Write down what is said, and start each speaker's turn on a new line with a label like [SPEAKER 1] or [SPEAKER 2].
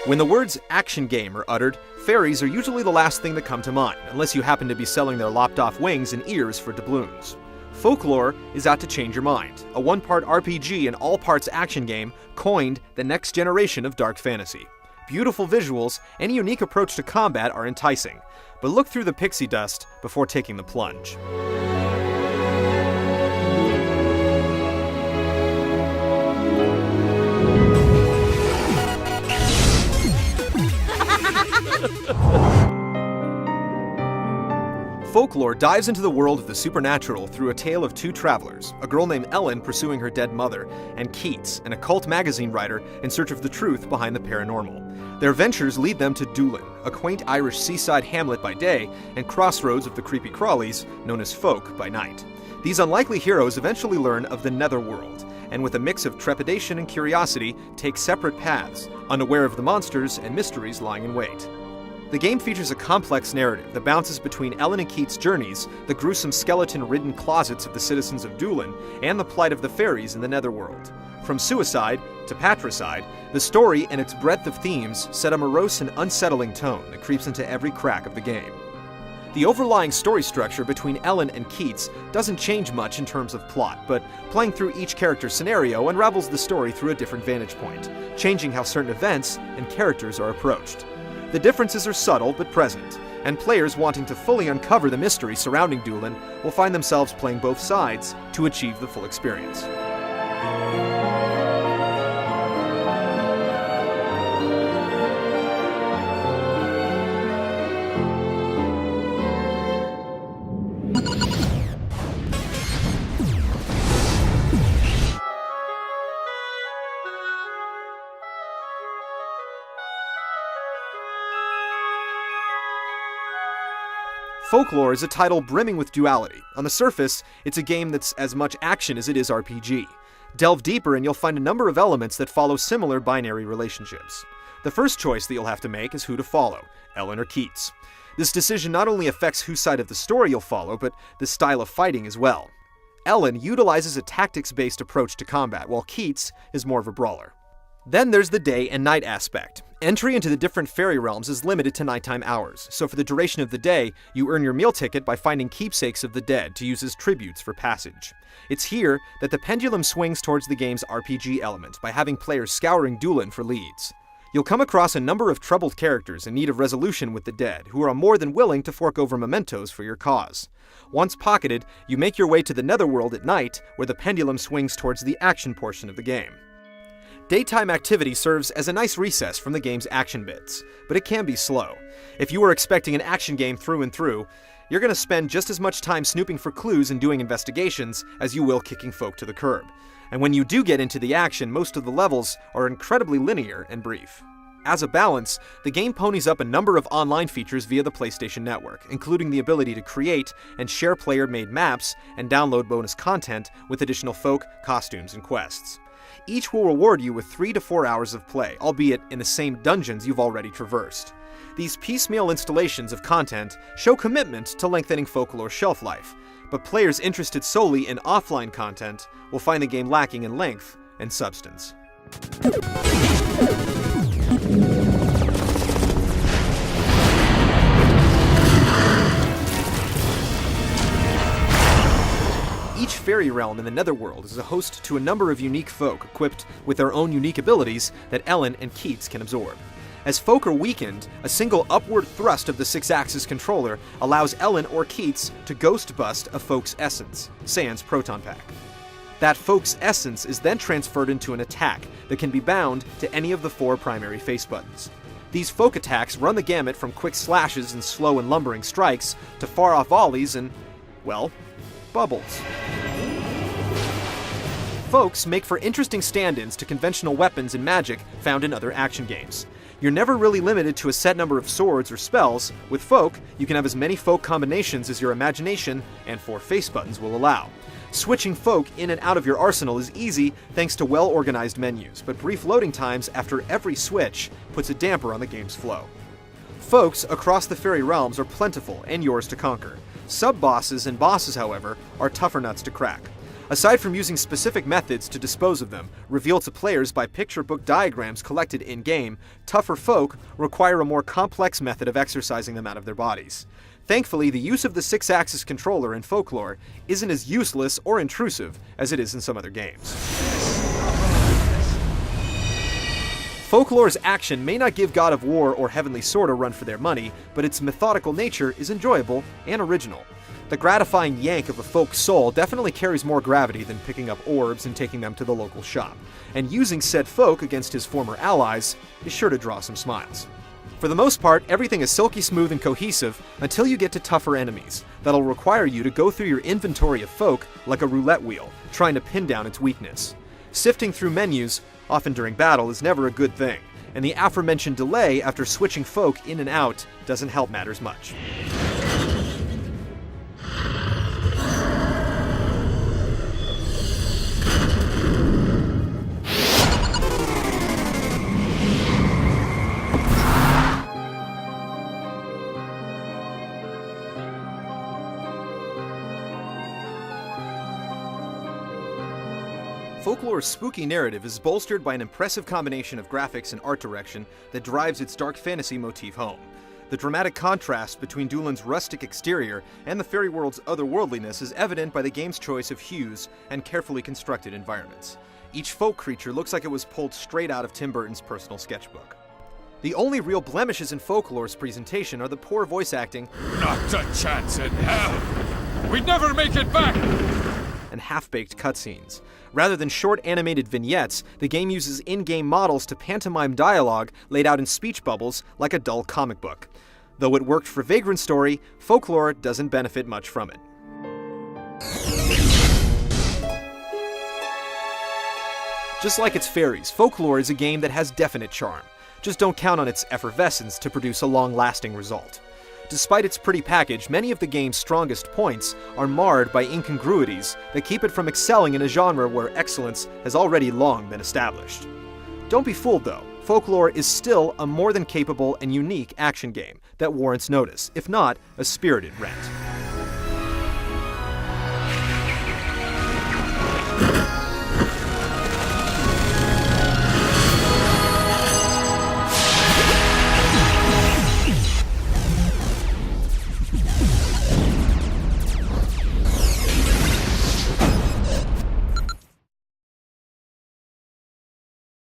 [SPEAKER 1] When the words action game are uttered, fairies are usually the last thing that come to mind, unless you happen to be selling their lopped-off wings and ears for doubloons. Folklore is out to change your mind, a one-part RPG and all-parts action game coined the next generation of dark fantasy. Beautiful visuals and a unique approach to combat are enticing, but look through the pixie dust before taking the plunge. Folklore dives into the world of the supernatural through a tale of two travelers, a girl named Ellen pursuing her dead mother, and Keats, an occult magazine writer in search of the truth behind the paranormal. Their ventures lead them to Doolin, a quaint Irish seaside hamlet by day, and crossroads of the creepy crawlies, known as folk, by night. These unlikely heroes eventually learn of the netherworld, and with a mix of trepidation and curiosity, take separate paths, unaware of the monsters and mysteries lying in wait. The game features a complex narrative that bounces between Ellen and Keats' journeys, the gruesome skeleton-ridden closets of the citizens of Doolin, and the plight of the fairies in the netherworld. From suicide to patricide, the story and its breadth of themes set a morose and unsettling tone that creeps into every crack of the game. The overlying story structure between Ellen and Keats doesn't change much in terms of plot, but playing through each character's scenario unravels the story through a different vantage point, changing how certain events and characters are approached. The differences are subtle but present, and players wanting to fully uncover the mystery surrounding Doolin will find themselves playing both sides to achieve the full experience. Folklore is a title brimming with duality. On the surface, it's a game that's as much action as it is RPG. Delve deeper and you'll find a number of elements that follow similar binary relationships. The first choice that you'll have to make is who to follow, Ellen or Keats. This decision not only affects whose side of the story you'll follow, but the style of fighting as well. Ellen utilizes a tactics-based approach to combat, while Keats is more of a brawler. Then there's the day and night aspect. Entry into the different fairy realms is limited to nighttime hours, so for the duration of the day, you earn your meal ticket by finding keepsakes of the dead to use as tributes for passage. It's here that the pendulum swings towards the game's RPG element by having players scouring Doolin for leads. You'll come across a number of troubled characters in need of resolution with the dead, who are more than willing to fork over mementos for your cause. Once pocketed, you make your way to the netherworld at night, where the pendulum swings towards the action portion of the game. Daytime activity serves as a nice recess from the game's action bits, but it can be slow. If you were expecting an action game through and through, you're going to spend just as much time snooping for clues and doing investigations as you will kicking folk to the curb. And when you do get into the action, most of the levels are incredibly linear and brief. As a balance, the game ponies up a number of online features via the PlayStation Network, including the ability to create and share player-made maps and download bonus content with additional folk, costumes, and quests. Each will reward you with 3 to 4 hours of play, albeit in the same dungeons you've already traversed. These piecemeal installations of content show commitment to lengthening Folklore's shelf life, but players interested solely in offline content will find the game lacking in length and substance. Each fairy realm in the netherworld is a host to a number of unique folk equipped with their own unique abilities that Ellen and Keats can absorb. As folk are weakened, a single upward thrust of the 6-axis controller allows Ellen or Keats to ghost bust a folk's essence, sans proton pack. That folk's essence is then transferred into an attack that can be bound to any of the 4 primary face buttons. These folk attacks run the gamut from quick slashes and slow and lumbering strikes to far-off volleys and, well, bubbles. Folks make for interesting stand-ins to conventional weapons and magic found in other action games. You're never really limited to a set number of swords or spells. With folk, you can have as many folk combinations as your imagination and 4 face buttons will allow. Switching folk in and out of your arsenal is easy thanks to well-organized menus, but brief loading times after every switch puts a damper on the game's flow. Folks across the fairy realms are plentiful and yours to conquer. Sub-bosses and bosses, however, are tougher nuts to crack. Aside from using specific methods to dispose of them, revealed to players by picture book diagrams collected in-game, tougher folk require a more complex method of exercising them out of their bodies. Thankfully, the use of the 6-axis controller in Folklore isn't as useless or intrusive as it is in some other games. Folklore's action may not give God of War or Heavenly Sword a run for their money, but its methodical nature is enjoyable and original. The gratifying yank of a folk soul definitely carries more gravity than picking up orbs and taking them to the local shop, and using said folk against his former allies is sure to draw some smiles. For the most part, everything is silky smooth and cohesive until you get to tougher enemies that'll require you to go through your inventory of folk like a roulette wheel, trying to pin down its weakness. Sifting through menus, often during battle, is never a good thing, and the aforementioned delay after switching folk in and out doesn't help matters much. Folklore's spooky narrative is bolstered by an impressive combination of graphics and art direction that drives its dark fantasy motif home. The dramatic contrast between Doolin's rustic exterior and the fairy world's otherworldliness is evident by the game's choice of hues and carefully constructed environments. Each folk creature looks like it was pulled straight out of Tim Burton's personal sketchbook. The only real blemishes in Folklore's presentation are the poor voice acting,
[SPEAKER 2] "Not a chance in hell! We'd never make it back!"
[SPEAKER 1] and half-baked cutscenes. Rather than short animated vignettes, the game uses in-game models to pantomime dialogue laid out in speech bubbles like a dull comic book. Though it worked for Vagrant's story, Folklore doesn't benefit much from it. Just like its fairies, Folklore is a game that has definite charm. Just don't count on its effervescence to produce a long-lasting result. Despite its pretty package, many of the game's strongest points are marred by incongruities that keep it from excelling in a genre where excellence has already long been established. Don't be fooled though, Folklore is still a more than capable and unique action game that warrants notice, if not a spirited rent.